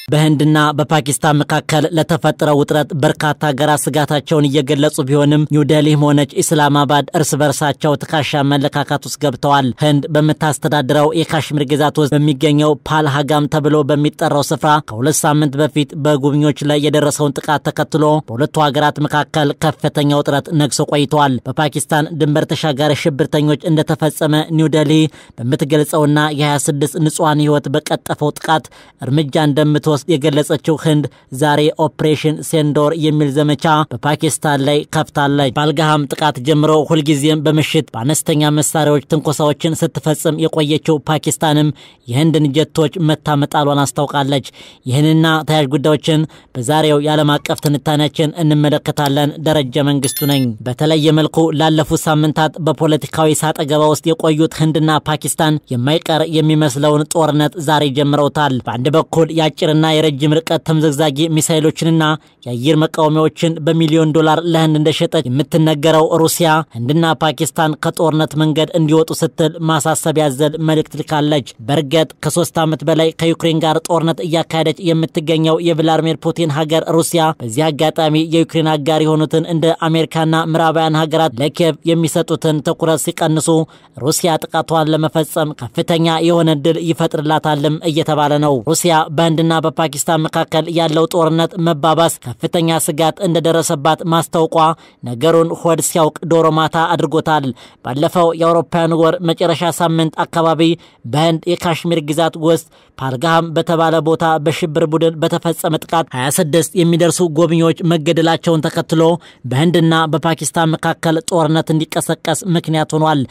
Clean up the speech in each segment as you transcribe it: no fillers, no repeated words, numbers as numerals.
በህንድና በፓኪስታን መካከል ለተፈጠረው ውጥረት በርካታ ሀገራት ስጋታቸውን እየገለጹ ቢሆንም ኒው ዴልሂ ሆነች ኢስላማባድ እርስ በርሳቸው ተካሻ መለካካት ውስጥ ገብተዋል። ህንድ በመታስተዳድረው የካሽሚር ግዛት ውስጥ በሚገኘው ፓልሃጋም ተብሎ በሚጠራው ስፍራ ከሁለት ሳምንት በፊት በጉብኞች ላይ የደረሰውን ጥቃት ተከትሎ በሁለቱ ሀገራት መካከል ከፍተኛ ውጥረት ነግሶ ቆይቷል። በፓኪስታን ድንበር ተሻጋሪ ሽብርተኞች እንደተፈጸመ ኒው ዴልሂ በመትገልጸውና የ26 ንጹሃን ህይወት በቀጠፈው ጥቃት እርምጃ እንደምትወስድ የገለጸችው ህንድ ዛሬ ኦፕሬሽን ሴንዶር የሚል ዘመቻ በፓኪስታን ላይ ከፍታለች። ፓልጋም ጥቃት ጀምሮ ሁልጊዜም በመሽት በአነስተኛ መሳሪያዎች ትንኮሳዎችን ስትፈጽም የቆየችው ፓኪስታንም የህንድን ጀቶች መታመጣሏን አስታውቃለች። ይህንና ተያያዥ ጉዳዮችን በዛሬው የዓለም አቀፍ ትንታኔያችን እንመለከታለን። ደረጀ መንግስቱ ነኝ። በተለየ መልኩ ላለፉት ሳምንታት በፖለቲካዊ ሳጠገባ ውስጥ የቆዩት ህንድና ፓኪስታን የማይቀር የሚመስለውን ጦርነት ዛሬ ጀምረውታል። በአንድ በኩል ያጭርና የረጅም ርቀት ተምዘግዛጊ ሚሳኤሎችንና የአየር መቃወሚያዎችን በሚሊዮን ዶላር ለህንድ እንደሸጠች የምትነገረው ሩሲያ ህንድና ፓኪስታን ከጦርነት መንገድ እንዲወጡ ስትል ማሳሰቢያ ያዘለ መልእክት ልካለች። በርግጥ ከ3 ዓመት በላይ ከዩክሬን ጋር ጦርነት እያካሄደች የምትገኘው የቭላድሚር ፑቲን ሀገር ሩሲያ በዚህ አጋጣሚ የዩክሬን አጋር የሆኑትን እንደ አሜሪካና ምዕራባውያን ሀገራት ለኪየቭ የሚሰጡትን ትኩረት ሲቀንሱ ሩሲያ ጥቃቷን ለመፈጸም ከፍተኛ የሆነ ድል ይፈጥርላታልም እየተባለ ነው። ሩሲያ በህንድና በፓኪስታን መካከል ያለው ጦርነት መባባስ ከፍተኛ ስጋት እንደደረሰባት ማስታወቋ ነገሩን ሆድ ሲያውቅ ዶሮ ማታ አድርጎታል። ባለፈው የአውሮፓውያን ወር መጨረሻ ሳምንት አካባቢ በህንድ የካሽሚር ግዛት ውስጥ ፓልጋም በተባለ ቦታ በሽብር ቡድን በተፈጸመ ጥቃት 26 የሚደርሱ ጎብኚዎች መገደላቸውን ተከትሎ በህንድና በፓኪስታን መካከል ጦርነት እንዲቀሰቀስ ምክንያት ሆኗል።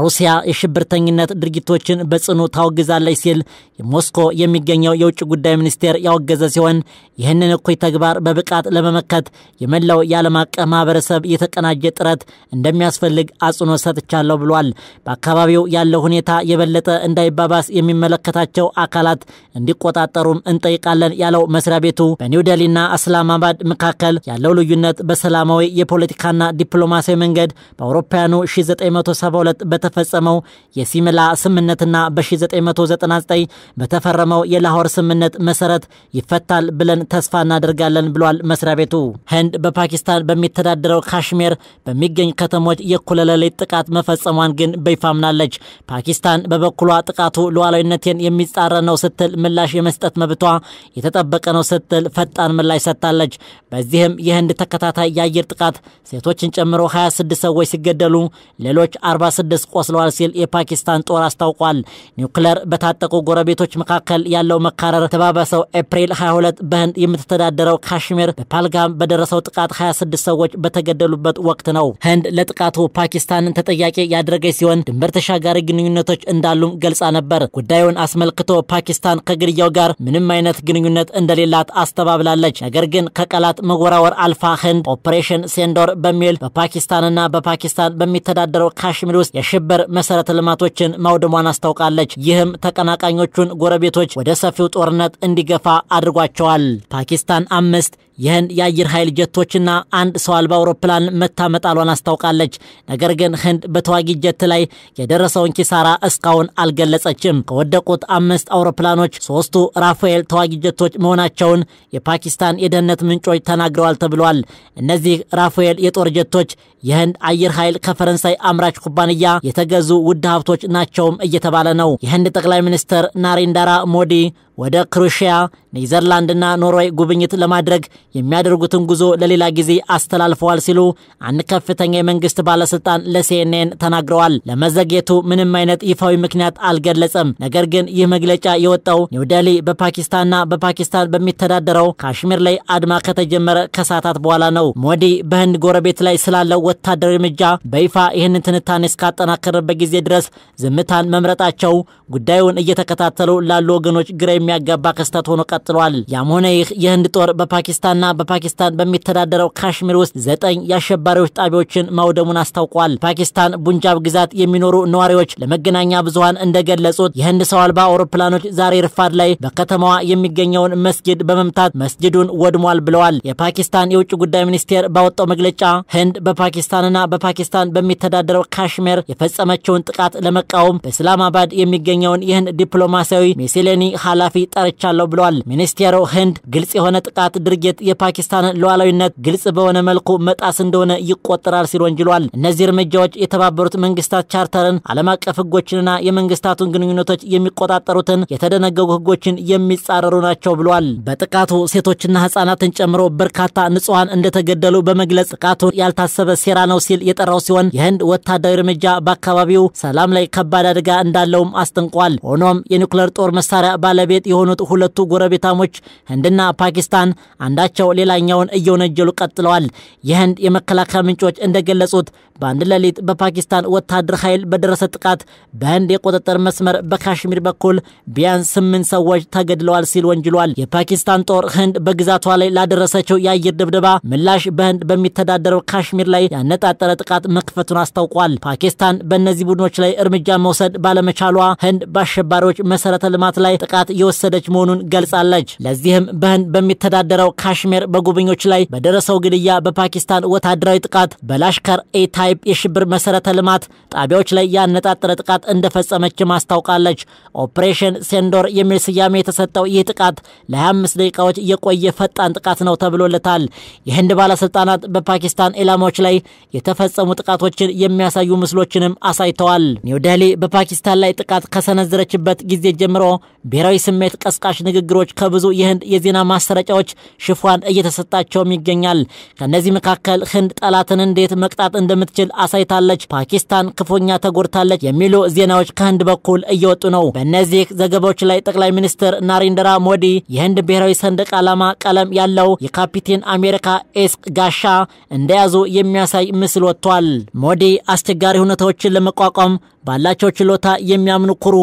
ሩሲያ የሽብርተኝነት ድርጊቶችን በጽኑ ታወግዛለች ሲል የሞስኮ የሚገኘው የውጭ ጉዳይ ሚኒስቴር ያወገዘ ሲሆን ይህንን እኩይ ተግባር በብቃት ለመመከት የመላው የዓለም አቀፍ ማህበረሰብ የተቀናጀ ጥረት እንደሚያስፈልግ አጽንኦት ሰጥቻለሁ ብሏል። በአካባቢው ያለው ሁኔታ የበለጠ እንዳይባባስ የሚመለከታቸው አካላት እንዲቆጣጠሩም እንጠይቃለን ያለው መስሪያ ቤቱ በኒው ዴልሂና ኢስላማባድ መካከል ያለው ልዩነት በሰላማዊ የፖለቲካና ዲፕሎማሲያዊ መንገድ በአውሮፓውያኑ 1972 በተፈጸመው የሲምላ ስምምነትና በ1999 በተፈረመው የላሆር ስምምነት መሰረት ይፈታል ብለን ተስፋ እናደርጋለን ብሏል መስሪያ ቤቱ። ህንድ በፓኪስታን በሚተዳደረው ካሽሚር በሚገኝ ከተሞች የእኩለ ሌሊት ጥቃት መፈጸሟን ግን በይፋ አምናለች። ፓኪስታን በበኩሏ ጥቃቱ ሉዓላዊነትን የሚጻረር ነው ስትል ምላሽ የመስጠት መብቷ የተጠበቀ ነው ስትል ፈጣን ምላሽ ሰጥታለች። በዚህም የህንድ ተከታታይ የአየር ጥቃት ሴቶችን ጨምሮ 26 ሰዎች ሲገደሉ ሌሎች 46 ቆስለዋል ሲል የፓኪስታን ጦር አስታውቋል። ኒውክሌር በታጠቁ ጎረቤቶች መካከል ያለው መካረር ተባባሰው ኤፕሪል 22 በህንድ የምትተዳደረው ካሽሚር በፓልጋም በደረሰው ጥቃት 26 ሰዎች በተገደሉበት ወቅት ነው። ህንድ ለጥቃቱ ፓኪስታንን ተጠያቂ ያደረገች ሲሆን ድንበር ተሻጋሪ ግንኙነቶች እንዳሉም ገልጻ ነበር። ጉዳዩን አስመልክቶ ፓኪስታን ከግድያው ጋር ምንም አይነት ግንኙነት እንደሌላት አስተባብላለች። ነገር ግን ከቃላት መወራወር አልፋ ህንድ ኦፕሬሽን ሴንዶር በሚል በፓኪስታንና በፓኪስታን በሚተዳደረው ካሽሚር ውስጥ የሽብር መሰረተ ልማቶችን ማውደሟን አስታውቃለች። ይህም ተቀናቃኞቹን ጎረቤቶች ወደ ሰፊው ጦርነት እንዲገፋ አድርጓቸዋል። ፓኪስታን 5 የህንድ የአየር ኃይል ጀቶችና አንድ ሰው አልባ አውሮፕላን መታመጣሏን አስታውቃለች። ነገር ግን ህንድ በተዋጊ ጀት ላይ የደረሰውን ኪሳራ እስካሁን አልገለጸችም። ከወደቁት 5 አውሮፕላኖች 3ቱ ራፋኤል ተዋጊ ጀቶች መሆናቸውን የፓኪስታን የደህንነት ምንጮች ተናግረዋል ተብሏል። እነዚህ ራፋኤል የጦር ጀቶች የህንድ አየር ኃይል ከፈረንሳይ አምራች ኩባንያ የተገዙ ውድ ሀብቶች ናቸውም እየተባለ ነው። የህንድ ጠቅላይ ሚኒስትር ናሬንድራ ሞዲ ወደ ክሩሺያ ኔዘርላንድና ኖርዌይ ጉብኝት ለማድረግ የሚያደርጉትን ጉዞ ለሌላ ጊዜ አስተላልፈዋል ሲሉ አንድ ከፍተኛ የመንግስት ባለስልጣን ለሲኤንኤን ተናግረዋል። ለመዘግየቱ ምንም አይነት ይፋዊ ምክንያት አልገለጸም። ነገር ግን ይህ መግለጫ የወጣው ኒው ዴልሂ በፓኪስታንና በፓኪስታን በሚተዳደረው ካሽሚር ላይ አድማ ከተጀመረ ከሰዓታት በኋላ ነው። ሞዲ በህንድ ጎረቤት ላይ ስላለው ወታደራዊ እርምጃ በይፋ ይህንን ትንታኔ እስካጠናከረበት ጊዜ ድረስ ዝምታን መምረጣቸው ጉዳዩን እየተከታተሉ ላሉ ወገኖች ግራ የሚያጋባ ክስተት ሆኖ ቀጥሏል። ያም ሆነ ይህ የህንድ ጦር በፓኪስታንና በፓኪስታን በሚተዳደረው ካሽሚር ውስጥ 9 የአሸባሪዎች ጣቢያዎችን ማውደሙን አስታውቋል። ፓኪስታን ቡንጃብ ግዛት የሚኖሩ ነዋሪዎች ለመገናኛ ብዙሃን እንደገለጹት የህንድ ሰው አልባ አውሮፕላኖች ዛሬ ረፋድ ላይ በከተማዋ የሚገኘውን መስጊድ በመምታት መስጊዱን ወድሟል ብለዋል። የፓኪስታን የውጭ ጉዳይ ሚኒስቴር ባወጣው መግለጫ ህንድ በፓኪስታንና በፓኪስታን በሚተዳደረው ካሽሚር የፈጸመችውን ጥቃት ለመቃወም በእስላማባድ የሚገኘውን የህንድ ዲፕሎማሲያዊ ሚስዮን ኃላፊ ኃላፊ ጠርቻለሁ ብለዋል። ሚኒስቴሩ ህንድ ግልጽ የሆነ ጥቃት ድርጊት የፓኪስታን ሉዓላዊነት ግልጽ በሆነ መልኩ መጣስ እንደሆነ ይቆጠራል ሲል ወንጅሏል። እነዚህ እርምጃዎች የተባበሩት መንግስታት ቻርተርን ዓለም አቀፍ ህጎችንና የመንግስታቱን ግንኙነቶች የሚቆጣጠሩትን የተደነገጉ ህጎችን የሚጻረሩ ናቸው ብለዋል። በጥቃቱ ሴቶችና ህፃናትን ጨምሮ በርካታ ንጹሃን እንደተገደሉ በመግለጽ ጥቃቱን ያልታሰበ ሴራ ነው ሲል የጠራው ሲሆን የህንድ ወታደራዊ እርምጃ በአካባቢው ሰላም ላይ ከባድ አደጋ እንዳለውም አስጠንቋል። ሆኖም የኒውክሌር ጦር መሳሪያ ባለቤት የሆኑት ሁለቱ ጎረቤታሞች ህንድና ፓኪስታን አንዳቸው ሌላኛውን እየወነጀሉ ቀጥለዋል። የህንድ የመከላከያ ምንጮች እንደገለጹት በአንድ ሌሊት በፓኪስታን ወታደር ኃይል በደረሰ ጥቃት በህንድ የቁጥጥር መስመር በካሽሚር በኩል ቢያንስ 8 ሰዎች ተገድለዋል ሲል ወንጅሏል። የፓኪስታን ጦር ህንድ በግዛቷ ላይ ላደረሰችው የአየር ድብደባ ምላሽ በህንድ በሚተዳደረው ካሽሚር ላይ ያነጣጠረ ጥቃት መክፈቱን አስታውቋል። ፓኪስታን በእነዚህ ቡድኖች ላይ እርምጃ መውሰድ ባለመቻሏ ህንድ በአሸባሪዎች መሰረተ ልማት ላይ ጥቃት የወሰደች መሆኑን ገልጻለች። ለዚህም በህንድ በሚተዳደረው ካሽሚር በጎብኚዎች ላይ በደረሰው ግድያ በፓኪስታን ወታደራዊ ጥቃት በላሽከር ኤ ታይፕ የሽብር መሰረተ ልማት ጣቢያዎች ላይ ያነጣጠረ ጥቃት እንደፈጸመች ማስታውቃለች። ኦፕሬሽን ሴንዶር የሚል ስያሜ የተሰጠው ይህ ጥቃት ለ25 ደቂቃዎች የቆየ ፈጣን ጥቃት ነው ተብሎለታል። የህንድ ባለስልጣናት በፓኪስታን ኢላማዎች ላይ የተፈጸሙ ጥቃቶችን የሚያሳዩ ምስሎችንም አሳይተዋል። ኒው ዴሊ በፓኪስታን ላይ ጥቃት ከሰነዘረችበት ጊዜ ጀምሮ ብሔራዊ ስሜት ቀስቃሽ ንግግሮች ከብዙ የህንድ የዜና ማሰራጫዎች ሽፋን እየተሰጣቸውም ይገኛል። ከነዚህ መካከል ህንድ ጠላትን እንዴት መቅጣት እንደምትችል አሳይታለች፣ ፓኪስታን ክፉኛ ተጎድታለች የሚሉ ዜናዎች ከህንድ በኩል እየወጡ ነው። በእነዚህ ዘገባዎች ላይ ጠቅላይ ሚኒስትር ናሬንድራ ሞዲ የህንድ ብሔራዊ ሰንደቅ ዓላማ ቀለም ያለው የካፒቴን አሜሪካ ኤስ ጋሻ እንደያዙ የሚያሳይ ምስል ወጥቷል። ሞዲ አስቸጋሪ ሁኔታዎችን ለመቋቋም ባላቸው ችሎታ የሚያምኑ ኩሩ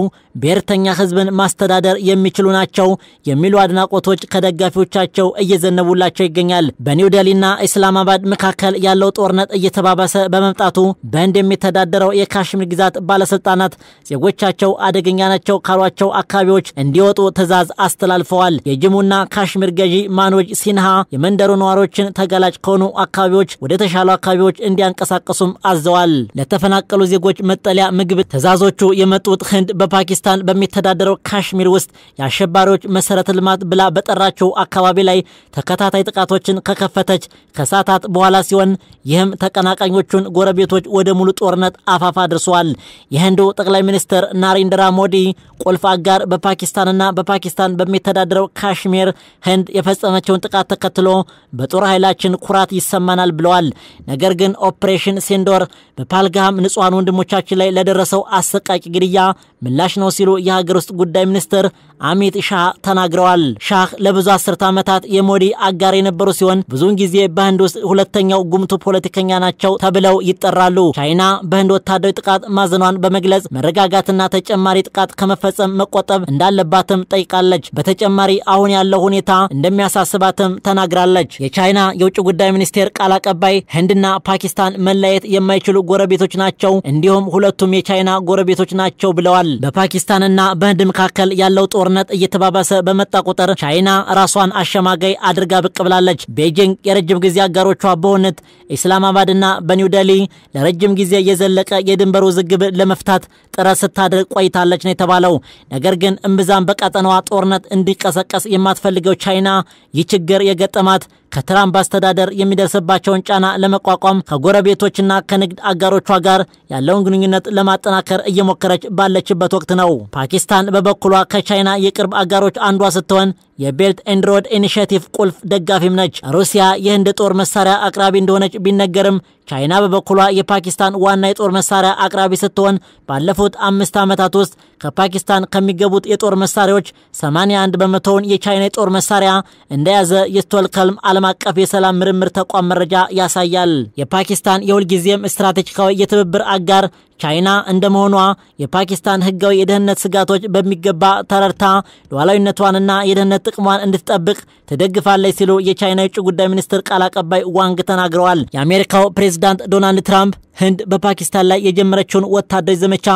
ብሔርተኛ ህዝብን ማስተዳደር የሚችሉ ናቸው የሚሉ አድናቆቶች ከደጋፊዎቻቸው እየዘነቡላቸው ይገኛል። በኒው ዴሊና ኢስላማባድ መካከል ያለው ጦርነት እየተባባሰ በመምጣቱ በህንድ የሚተዳደረው የካሽሚር ግዛት ባለስልጣናት ዜጎቻቸው አደገኛ ናቸው ካሏቸው አካባቢዎች እንዲወጡ ትዕዛዝ አስተላልፈዋል። የጅሙና ካሽሚር ገዢ ማኖጅ ሲንሃ የመንደሩ ነዋሪዎችን ተጋላጭ ከሆኑ አካባቢዎች ወደ ተሻሉ አካባቢዎች እንዲያንቀሳቀሱም አዘዋል። ለተፈናቀሉ ዜጎች መጠለያ ምግብ ትዕዛዞቹ የመጡት ህንድ በፓኪስታን በሚተዳደረው ካሽሚር ውስጥ የአሸባሪዎች መሰረተ ልማት ብላ በጠራቸው አካባቢ ላይ ተከታታይ ጥቃቶችን ከከፈተች ከሰዓታት በኋላ ሲሆን ይህም ተቀናቃኞቹን ጎረቤቶች ወደ ሙሉ ጦርነት አፋፍ አድርሷል። የህንዱ ጠቅላይ ሚኒስትር ናሬንድራ ሞዲ ቁልፍ አጋር በፓኪስታንና በፓኪስታን በሚተዳደረው ካሽሚር ህንድ የፈጸመችውን ጥቃት ተከትሎ በጦር ኃይላችን ኩራት ይሰማናል ብለዋል። ነገር ግን ኦፕሬሽን ሴንዶር በፓልጋም ንጹሃን ወንድሞቻችን ላይ ለደረሰው አሰቃቂ ግድያ ምላሽ ነው ሲሉ የሀገር ውስጥ ጉዳይ ሚኒስትር አሚት ሻህ ተናግረዋል። ሻህ ለብዙ አስርተ ዓመታት የሞዲ አጋር የነበሩ ሲሆን ብዙውን ጊዜ በህንድ ውስጥ ሁለተኛው ጉምቱ ፖለቲከኛ ናቸው ተብለው ይጠራሉ። ቻይና በህንድ ወታደራዊ ጥቃት ማዘኗን በመግለጽ መረጋጋትና ተጨማሪ ጥቃት ከመፈጸም መቆጠብ እንዳለባትም ጠይቃለች። በተጨማሪ አሁን ያለው ሁኔታ እንደሚያሳስባትም ተናግራለች። የቻይና የውጭ ጉዳይ ሚኒስቴር ቃል አቀባይ ህንድና ፓኪስታን መለየት የማይችሉ ጎረቤቶች ናቸው፣ እንዲሁም ሁለቱም የቻይና ጎረቤቶች ናቸው ብለዋል። በፓኪስታንና በህንድ መካከል ያለው ጦርነት እየተባባሰ በመጣ ቁጥር ቻይና ራሷን አሸማጋይ አድርጋ ብቅ ብላለች። ቤጂንግ የረጅም ጊዜ አጋሮቿ በሆኑት ኢስላማባድና በኒው ዴሊ ለረጅም ጊዜ የዘለቀ የድንበር ውዝግብ ለመፍታት ጥረት ስታደርግ ቆይታለች ነው የተባለው። ነገር ግን እምብዛም በቀጠናዋ ጦርነት እንዲቀሰቀስ የማትፈልገው ቻይና ይህ ችግር የገጠማት ከትራምፕ አስተዳደር የሚደርስባቸውን ጫና ለመቋቋም ከጎረቤቶችና ከንግድ አጋሮቿ ጋር ያለውን ግንኙነት ለማጠናከር እየሞከረች ባለችበት ወቅት ነው። ፓኪስታን በበኩሏ ከቻይና የቅርብ አጋሮች አንዷ ስትሆን የቤልት ኤንድ ሮድ ኢኒሺየቲቭ ቁልፍ ደጋፊም ነች። ሩሲያ የህንድ ጦር መሳሪያ አቅራቢ እንደሆነች ቢነገርም ቻይና በበኩሏ የፓኪስታን ዋና የጦር መሳሪያ አቅራቢ ስትሆን ባለፉት 5 ዓመታት ውስጥ ከፓኪስታን ከሚገቡት የጦር መሳሪያዎች 81 በመቶውን የቻይና የጦር መሳሪያ እንደያዘ የስቶክሆልም ዓለም አቀፍ የሰላም ምርምር ተቋም መረጃ ያሳያል። የፓኪስታን የሁልጊዜም ስትራቴጂካዊ የትብብር አጋር ቻይና እንደመሆኗ የፓኪስታን ህጋዊ የደህንነት ስጋቶች በሚገባ ተረድታ ሉዓላዊነቷንና የደህንነት ጥቅሟን እንድትጠብቅ ትደግፋለች ሲሉ የቻይና የውጭ ጉዳይ ሚኒስትር ቃል አቀባይ ዋንግ ተናግረዋል። የአሜሪካው ፕሬዝዳንት ዶናልድ ትራምፕ ህንድ በፓኪስታን ላይ የጀመረችውን ወታደራዊ ዘመቻ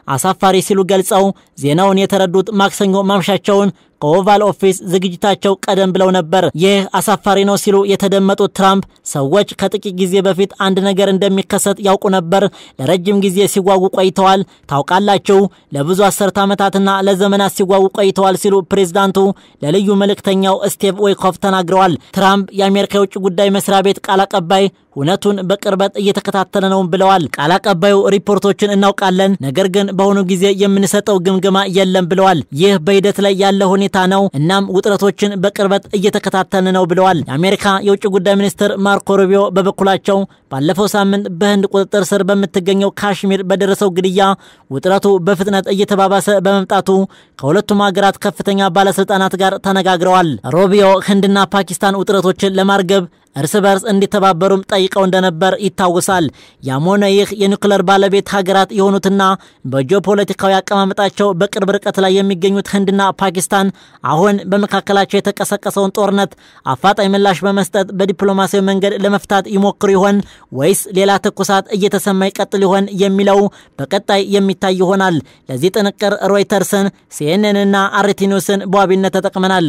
አሳፋሪ ሲሉ ገልጸው ዜናውን የተረዱት ማክሰኞ ማምሻቸውን ከኦቫል ኦፊስ ዝግጅታቸው ቀደም ብለው ነበር። ይህ አሳፋሪ ነው ሲሉ የተደመጡት ትራምፕ ሰዎች ከጥቂት ጊዜ በፊት አንድ ነገር እንደሚከሰት ያውቁ ነበር፣ ለረጅም ጊዜ ሲጓጉ ቆይተዋል፣ ታውቃላችሁ፣ ለብዙ አስርት ዓመታትና ለዘመናት ሲጓጉ ቆይተዋል ሲሉ ፕሬዝዳንቱ ለልዩ መልእክተኛው ስቲቭ ዊትኮፍ ተናግረዋል። ትራምፕ የአሜሪካ የውጭ ጉዳይ መስሪያ ቤት ቃል አቀባይ ሁነቱን በቅርበት እየተከታተለ ነው ብለዋል። ቃል አቀባዩ ሪፖርቶችን እናውቃለን፣ ነገር ግን በአሁኑ ጊዜ የምንሰጠው ግምገማ የለም ብለዋል። ይህ በሂደት ላይ ያለ ሁኔታ ነው፣ እናም ውጥረቶችን በቅርበት እየተከታተልን ነው ብለዋል። የአሜሪካ የውጭ ጉዳይ ሚኒስትር ማርኮ ሩቢዮ በበኩላቸው ባለፈው ሳምንት በህንድ ቁጥጥር ስር በምትገኘው ካሽሚር በደረሰው ግድያ ውጥረቱ በፍጥነት እየተባባሰ በመምጣቱ ከሁለቱም ሀገራት ከፍተኛ ባለስልጣናት ጋር ተነጋግረዋል። ሩቢዮ ህንድና ፓኪስታን ውጥረቶችን ለማርገብ እርስ በርስ እንዲተባበሩም ጠይቀው እንደነበር ይታወሳል። ያም ሆነ ይህ የኒውክሌር ባለቤት ሀገራት የሆኑትና በጂኦፖለቲካዊ አቀማመጣቸው በቅርብ ርቀት ላይ የሚገኙት ህንድና ፓኪስታን አሁን በመካከላቸው የተቀሰቀሰውን ጦርነት አፋጣኝ ምላሽ በመስጠት በዲፕሎማሲያዊ መንገድ ለመፍታት ይሞክሩ ይሆን ወይስ ሌላ ትኩሳት እየተሰማ ይቀጥል ይሆን የሚለው በቀጣይ የሚታይ ይሆናል። ለዚህ ጥንቅር ሮይተርስን፣ ሲኤንኤን እና አርቲ ኒውስን በዋቢነት ተጠቅመናል።